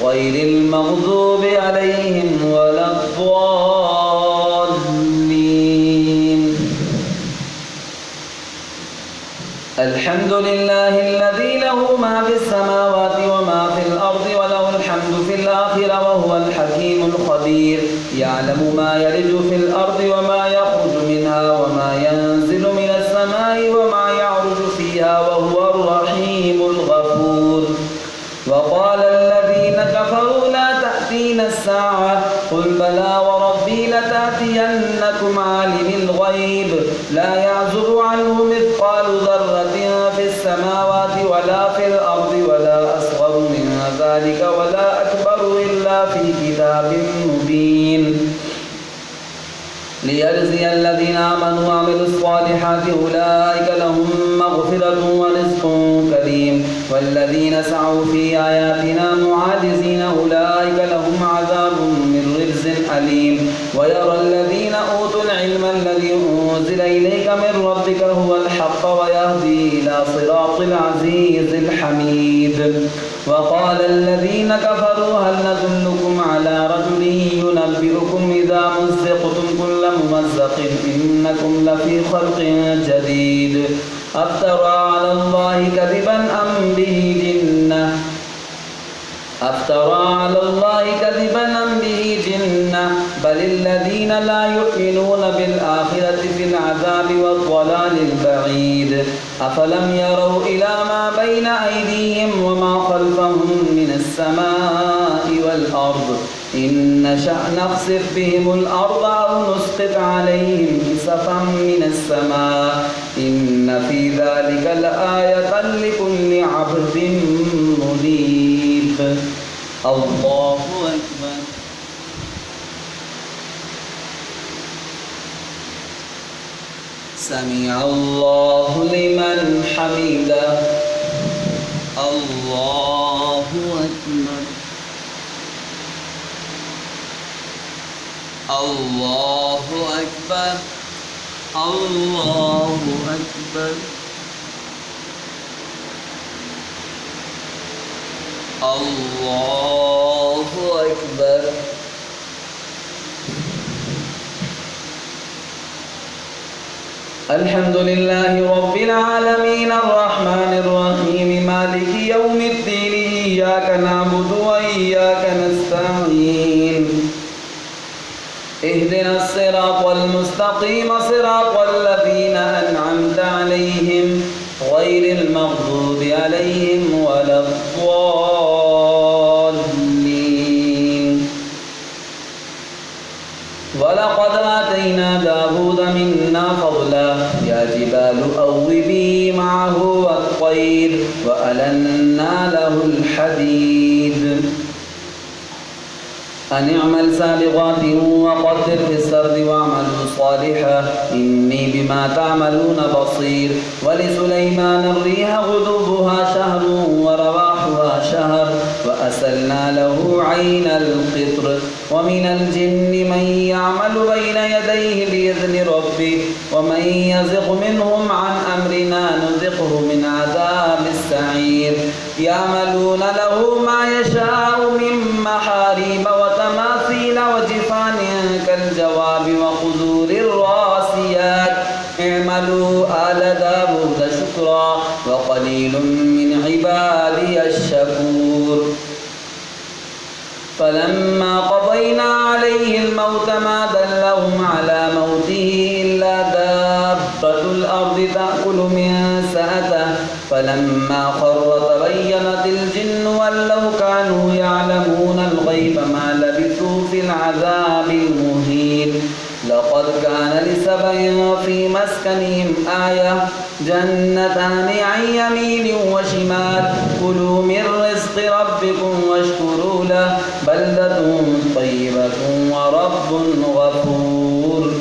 غير المغضوب عليهم ولا الضالين. الحمد لله الذي له ما في السماوات وما في الأرض وله الحمد في الآخرة وهو الحكيم الخبير. يعلم ما يلج في الأرض وما يخرج منها وما ينزل من السماء وما يعرج فيها وهو الرحيم الغفور. وقال الذين كفروا لا تأتينا الساعة قل بلى وربي لتأتينكم عالم الغيب لا يعزب عنه مثقال ذرة في السماوات ولا في الأرض ولا أصغر من ذلك ولا أكبر إلا في كتاب مبين ليجزي الذين آمنوا وعملوا الصالحات أولئك لهم مغفرة ورزق كريم والذين سعوا في آياتنا معاجزين أولئك لهم عذاب من رجز أليم. ويرى الذين أوتوا العلم الذي أنزل إليك من ربك هو الحق ويهدي إلى صراط العزيز الحميد. وقال الذين كفروا هل ندلكم على رجل ينبئكم إذا مزقتم كل ممزق إنكم لفي خلق جديد أفترى على الله كذبا أم به جنة بل الذين لا يؤمنون بالآخرة في العذاب والضلال البعيد. أفلم يروا إلى ما بين أيديهم وما خلفهم من السماء والأرض إن نشأ نخسف بهم الأرض أو نسقط عليهم كسفا من السماء إن في ذلك لآية لكل عبد منيب. الله أكبر. سمع الله لمن حمده. الله أكبر. الله أكبر. الله أكبر. الله أكبر. الحمد لله رب العالمين الرحمن الرحيم مالك يوم الدين إياك نعبد وإياك نستعين اهدنا الصراط المستقيم صراط الذين أنعمت عليهم غير المغضوب عليهم ولا الضالين. ولقد آتينا داود منا فضلا يا جبال أوبي معه والطير وألنا له الحديد أن اعمل سابغات وقدر في السرد واعملوا صالحا إني بما تعملون بصير. ولسليمان الريح غدوها شهر ورواحها شهر وأسلنا له عين القطر ومن الجن من يعمل بين يديه بإذن ربه ومن يزغ منهم عن أمرنا نذقه من عذاب السعير. يعملون له ما يشاء من محاريب وتماثيل وجفان كالجواب وقدور الراسيات اعملوا آل داود شكرا وقليل من عبادي الشكور. فلما قضينا عليه الموت ما دلهم على موته إلا دابة الأرض تأكل من سأته فلما خر تبينت الجن ولو كانوا يعلمون الغيب ما لبثوا في العذاب المهين. لقد كان لسبع في مسكنهم آية جنتان عن يمين وشمال كلوا من رزق ربكم واشكروا له بلدة طيبة ورب غفور.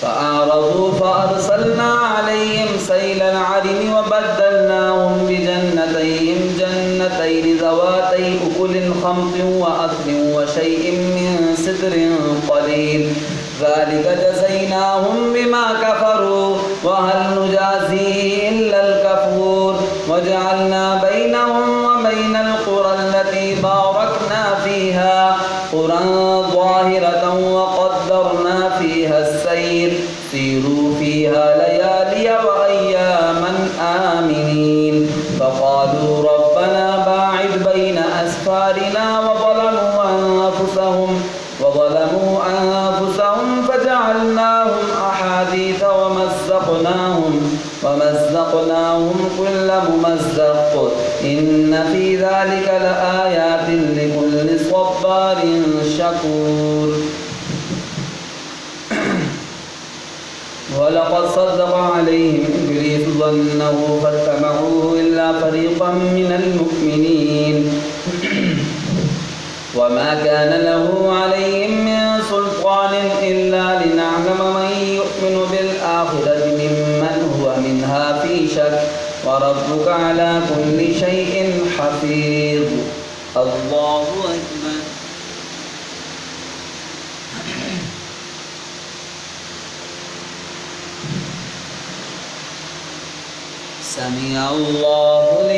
فأعرضوا فأرسلنا عليهم سيل العرم وبدلناهم بجنتين ذواتي أكل خمط وأثل وشيء من سدر قليل ذلك جزيناهم بما كفروا وهل نجازي إلا الكفور. وجعلنا بينهم وبين القرى التي باركنا فيها قرى ظاهرة وقدرنا فيها السير سيروا فيها ليالي وأياما آمنين فقالوا ربنا باعد بين أسفارنا وظلموا أنفسهم فجعلناهم أحاديث ومزقناهم كل ممزق إن في ذلك لآيات لكل صبار شكور ولقد صدق عليهم إبليس ظنه فاتبعوه إلا فريقا من المؤمنين وما كان له عليهم من سلطان إلا لنعلم من يؤمن بالآخرة ممن هو منها في شك وربك على كل شيء حفيظ. الله أكبر. سمع الله